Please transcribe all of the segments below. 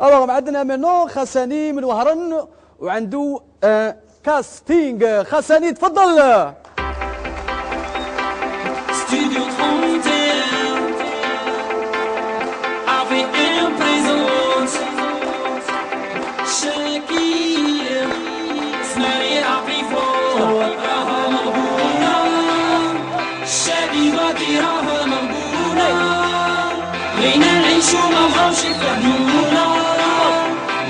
الوغ عندنا مينو خساني من وهران وعنده كاستينغ. خساني تفضل. Studio 31 AVM présente شاكير سماري عفيفور راها مغبونة الشبيبة دي راها مغبونة بغينا نعيشو ما بغاوش يفهمونا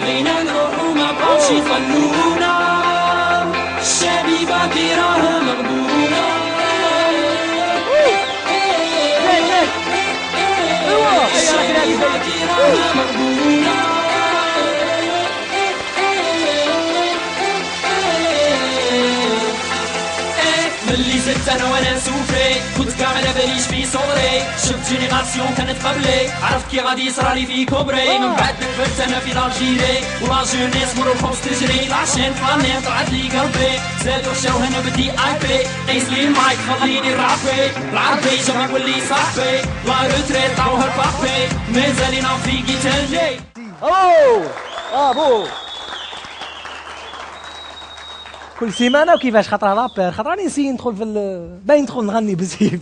بغينا نروحو ما بغاوش يخلونا الشبيبة دي راها مغبونة ملي زدت انا وانا سوفري كنت كاع على باليش في صغري شفت جينيراسيون كانت قبلي عرفت كي غادي يصرالي في كوبري من بعد كبرت انا في الجيري ولا جونيس مور الخوص تجري العشان فاني طلعت لي قلبي زادو شاو هنا بدي اي بي قيس لي المايك خليني الرابي العربي جامي يولي صاحبي لا روتريت عوها البابي مازالينا في جيتانجي. برافو. كل سيمانه وكيفاش خاطر رابير خاطر راني نسي ندخل في باين ندخل نغني بزيف.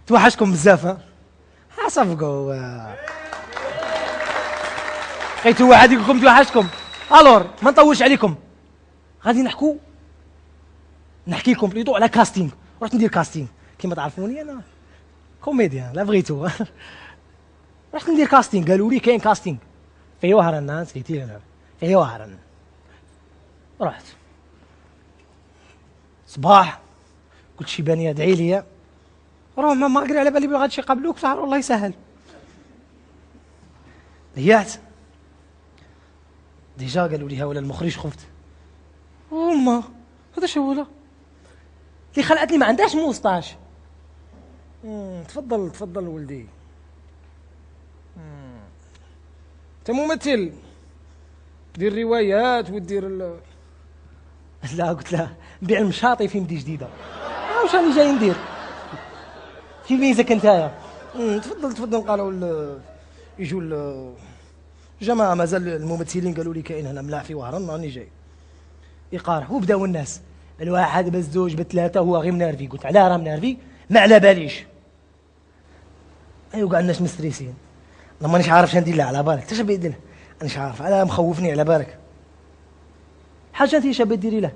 توحشكم بزاف ها صافكو لقيتو واحد يقول لكم توحشكم. الور ما نطولش عليكم غادي نحكي لكم بليطو على كاستينغ. رحت ندير كاستينغ كيما تعرفوني انا كوميديان لا بغيتو. رحت ندير كاستينغ قالوا لي كاين كاستينغ في وهران الناس سيتي انا في وهران. رحت صباح قلت شي بانيه ادعي لي راه ما قري على بالي بلا غادي يقابلوك صح والله يسهل. ريحت ديجا قالوا لي ها ولا المخرج خفت وما هذا شو ولا اللي خلعتني ما عندهاش موسطاش. تفضل ولدي انت ممثل دير روايات ودير لا قلت له نبيع المشاطي في مدي جديده. واش راني جاي ندير في ميزك نتايا. تفضل قالوا يجوا الجماعه مازال الممثلين قالوا لي كاين هنا ملاح في وهران راني جاي يقارح. وبداو الناس الواحد بالزوج بالثلاثه هو غير منارفي. قلت علاه راه منارفي ما على باليش. ايوا كاع الناس مستريسين انا مانيش عارف شندير له على بالك. اش بيدير مانيش عارف علاه مخوفني على بالك. حاجه انت شابه ديري له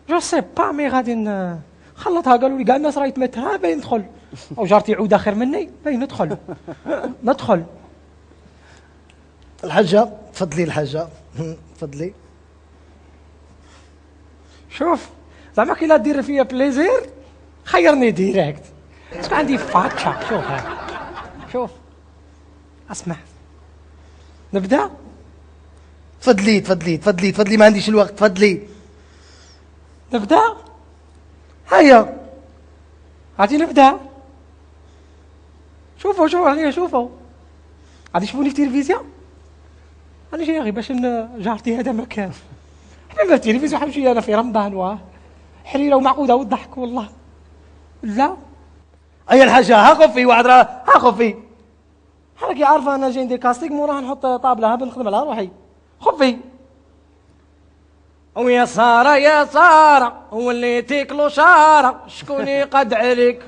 جو سي با مي غادي خلطها. قالوا لي كاع الناس راهي تمتها باين ندخل او جارتي عوده خير مني باين ندخل. الحاجه تفضلي الحاجه تفضلي. شوف زعما كي لا دير فيا بليزير خيرني ديريكت باسكو عندي فاتشا. شوف هاك شوف اسمع نبدا. تفضلي ما عنديش الوقت. تفضلي نبدا. هيا غادي نبدا. شوفوا راني شوفوا غادي يشوفوني في التلفزيون. انا جاي غير باش جارتي هذا مكان حنا في التلفزيون حنمشي انا في رمضان حريره ومعقوده والضحك والله لا. هيا الحاجه ها خفي واحد راه ها خفي حنا عارفه انا جاي ندير كاستيك موراه نحط طابله بنخدم على روحي. خفي ويا سارة وليتي كلوشارة شكون يقد عليك.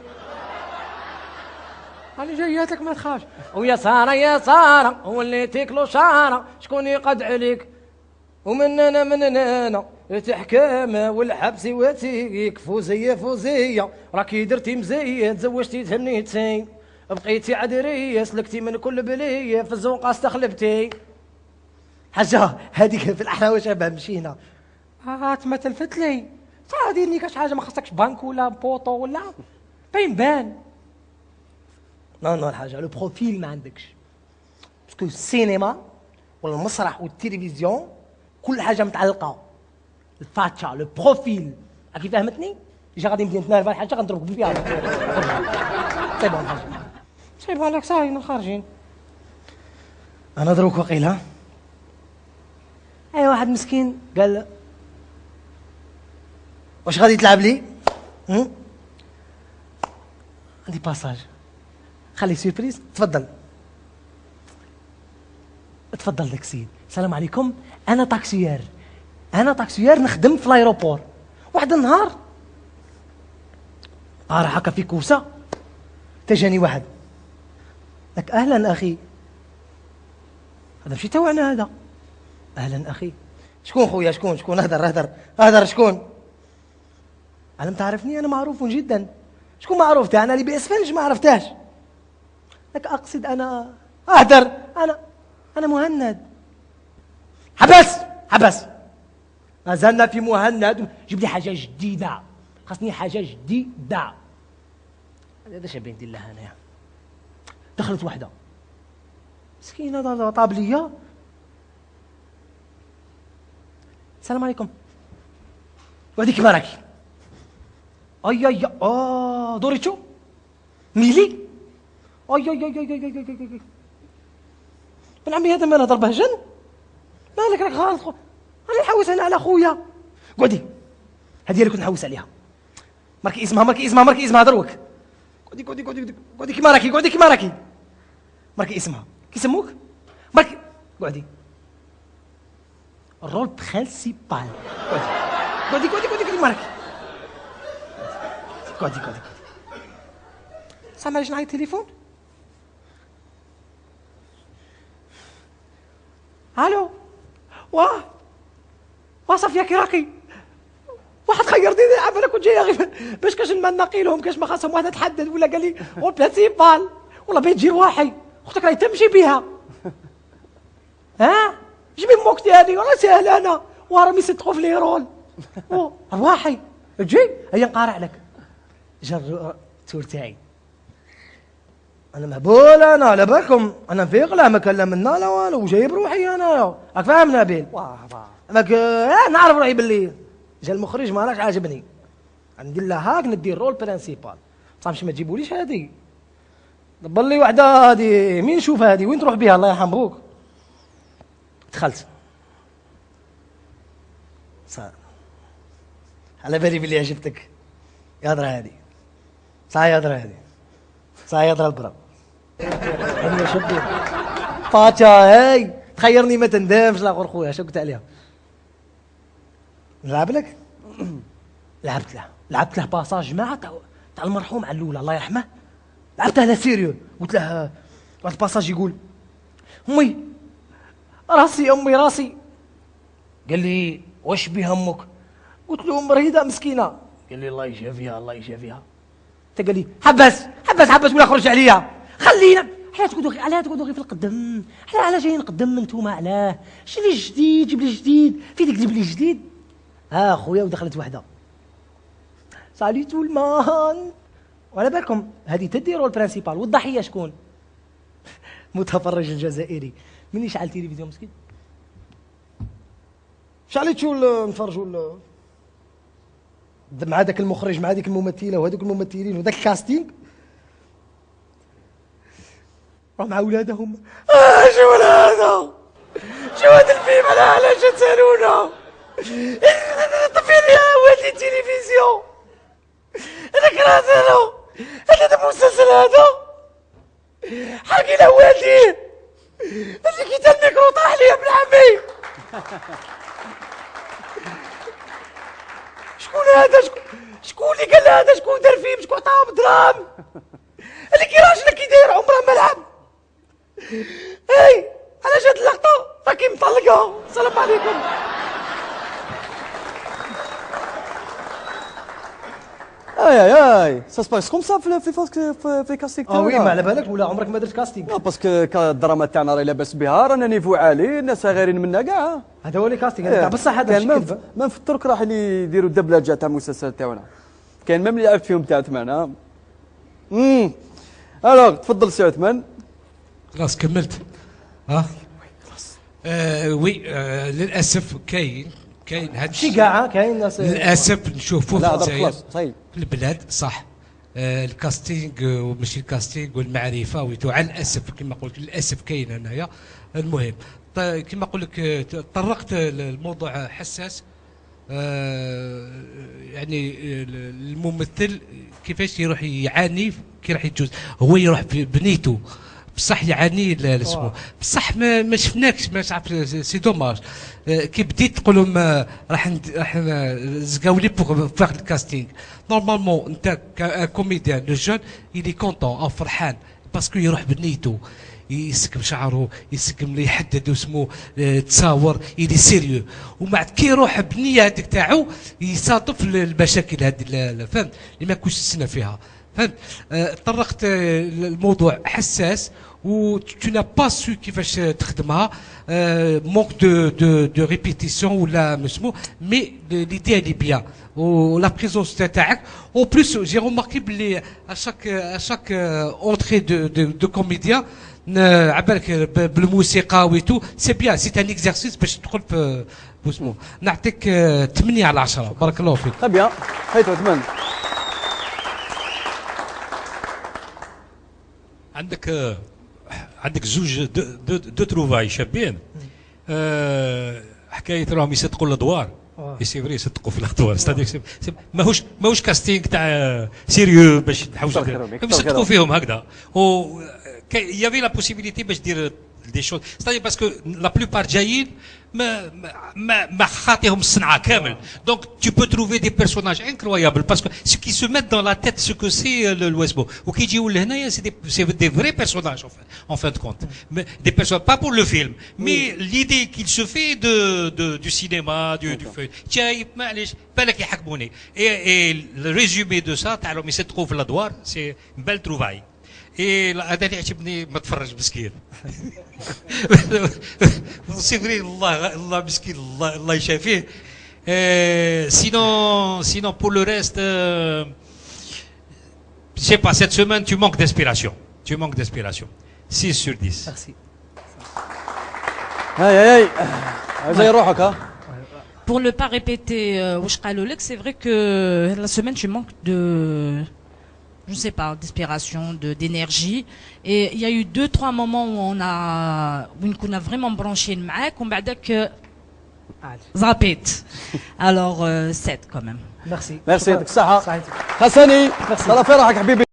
أنا جاياتك ما تخافش. ويا سارة وليتي كلوشارة شكون يقد عليك. ومننا تحكامة والحبس واتيك فوزية راكي درتي مزية تزوجتي تهنيتي بقيتي عدرية سلكتي من كل بلية في الزنقة استخلفتي. حاجة هذيك في الأحراوش مشينا تمثلت لي صاديني كاش حاجه ما خصكش بانك ولا بوطو ولا باين بان. نو الحاجه لو بروفيل ما عندكش باسكو السينما والمسرح والتلفزيون كل حاجه متعلقه. الفاتشا لو بروفيل راكي فهمتني. ديجا غادي نبدا نتنرفز الحاجه غنضربك فيها. سيبون حاجه سيبون لك صاينا خارجين. انا دروك وقيله اي واحد مسكين قال واش غادي تلعب لي؟ عندي باساج خلي سيربريز. تفضل تفضل داك السيد. السلام عليكم، انا طاكسيير نخدم في الايروبور. واحد النهار راح هكا في كوسه تجاني واحد، لك اهلا اخي، هذا ماشي تاوعنا هذا. اهلا اخي، شكون خويا؟ شكون؟ هدر شكون؟ لم تعرفني؟ انا معروف جدا. شكون معروف؟ تاع انا اللي باسفنج ما عرفتهاش. لك اقصد انا اهدر، انا مهند. حبس ما زلنا في مهند. جيب لي حاجه جديده، خاصني حاجه جديده. هذا شبين دير لها انايا. دخلت وحده مسكينه طابليه. السلام عليكم، وهذيك كيما راكي؟ اي دوريتشو ميلي. اي بن عمي هذا ماله ضربه جن؟ مالك راك غلط؟ راني نحوس انا على خويا. قعدي، هذه اللي كنت نحوس عليها. ماركي اسمها دروك. قعدي كيما راكي. ماركي اسمها. كيسموك؟ ماركي. قعدي. الرول برينسيبال. قعدي كيما راكي. قعدي. سامع علاش نعيط التليفون؟ الو، صافيه كي راكي؟ واحد خيرني نلعب، انا كنت جاي غير باش كاش ننقي لهم، كاش ما خاصهم واحد تحدد، ولا قال لي هو برينسيبال، والله بغيت تجي رواحي. اختك راهي تمشي بها. جيبي موك تاني، والله ساهله انا، وراهم يصدقوا في لي رول. رواحي تجي، هيا نقارع لك. جا التور تاعي، انا مهبول، انا على بالكم انا نفيق، لا ما كلمنا لا والو، وجايب روحي انا. راك فاهم نبيل؟ راك نعرف روحي باللي جا المخرج ما راكش عاجبني، ندير لها هاك، ندير رول برينسيبال. صافي ما تجيبوليش هادي، دبر لي وحده هادي، مين نشوف هادي وين تروح بها؟ الله يرحم بوك. دخلت على بالي بلي عجبتك. يهضر هادي صحيح، يهضر البرا. انا شبي فاتشا هاي تخيرني ما تندمش. لا غير خويا شو قلت عليها؟ نلعب لك. لعبت له باساج مع تاع المرحوم علولة الله يرحمه. لعبته له سيريو، قلت له واحد الباساج يقول امي راسي. قال لي واش بها امك؟ قلت له مريضه مسكينه. قال لي الله يشافيها. انت قال لي حبس ولا خرج عليا، خلينا علاه تقعدوا غير في القدم. علاه جايين نقدم انتوما؟ علاه جيب لي جديد في ديك، جيب لي جديد. خويا ودخلت وحده سالي تولمان، وعلى بالكم هذه تديروا البرانسيبال، والضحيه شكون؟ متفرج الجزائري. من يشعل تلفزيون مسكين؟ شعلتوا نفرجوا مع ذاك المخرج، مع ذيك الممثله وهذوك الممثلين وذاك الكاستينغ، راح مع اولادهم. شو هذا الفيلم؟ علاش تسالونا؟ طفي لي يا ولدي التلفزيون، انا كرهت هذا المسلسل هذا. حرقي له والدي، اللي كيتا الميكرو طاح لي ابن عمي. شكون هذا؟ شكون اللي قال هذا؟ شكون دار فيلم؟ شكون عطاهم دراهم؟ اللي كي راجل كي داير عمره ملعب. علاش هاد اللقطه راكي مطلقه؟ السلام عليكم. سا سباس كوم سا في كاستينغ تاعنا. وي ما على بالك ولا عمرك ما درت كاستينغ؟ باسكو الدراما تاعنا راهي لاباس بها، رانا نيفو عالي، الناس غيرين منا كاع. هذا هو اللي كاستينغ تاع بصح. هذا ما نفطرك راح يديروا الدبلجه تاع المسلسل تاعنا، كاين ميم اللي عرفت فيهم تاع عثمان. الوغ تفضل سي عثمان. خلاص كملت. وي للاسف كاين هذا الشيء كاع كاين ناس للاسف نشوفوا في الجزائر في البلاد صح. الكاستينغ وماشي الكاستينغ والمعرفه على الاسف كما قلت، للاسف كاين هنايا. المهم كما نقول لك طرقت الموضوع حساس. يعني الممثل كيفاش يروح يعاني كي راح يجوز، هو يروح بنيته بصح يعاني اسمه بصح ما شفناكش ما عرف سي دوماج كي بديت تقول لهم راح نزقاو لي بوغ فاغ الكاستينغ نورمالمون انت كوميديان لو جون يلي كونتون او فرحان باسكو يروح بنيته يسكم شعره يسكم لي يحدد اسمه تصاور يلي سيريو ومن بعد كي يروح بنيه هذيك تاعو يصادف المشاكل هذه فهمت اللي ما كنتش تسنى فيها فهمت طرقت الموضوع حساس و tu n'as pas su كيفاش تخدمها manque de répétition ولا مسمو mais l'idée elle est bien و la présence تاعك en plus j'ai remarqué بلي à chaque entrée de comédien عبالك بالموسيقى ويتو سي بيان سي ان اكزرسيس باش تدخل في اسمو نعطيك 8 على 10 بارك الله فيك. très bien حيث 8 عندك زوج دو تروفاي شابين حكايه راهم يصدقوا الادوار سي فري يصدقوا في الادوار ستادير ماهوش كاستينغ تاع سيريو باش نحوس يصدقوا فيهم هكذا و يافي لا بوسيبيليتي باش دير دي شوز ستادير باسكو لا بلوبار جايين ما خاطيهم الصنعه كامل دونك tu peux trouver des personnages incroyables parce que ce qui se mettent dans la tête ce que c'est l'Ouest وكي يجيو لهنايا c'est des vrais personnages en fin de compte mais des personnages pas pour le film mais l'idée qu'il se fait du cinéma du film جاي معليش بالك يحكموني et le résumé de ça تاع لهم يصدقوا في الادوار c'est une belle trouvaille هذا اللي عجبني ما تفرج مسكين سي فري الله مسكين الله يشافيه sinon pour le reste je sais pas cette semaine tu manques d'inspiration 6 sur 10 Merci. هاي زي روحك ها. Pour ne pas répéter واش قالوا لك c'est vrai que la semaine tu manques de je ne sais pas, d'inspiration, d'énergie. Et il y a eu 2-3 moments où on a vraiment branché le mac, on a dit que zapet. Alors 7 quand même. Merci. Merci يعطيك الصحة. حسني صار فرحك حبيبي.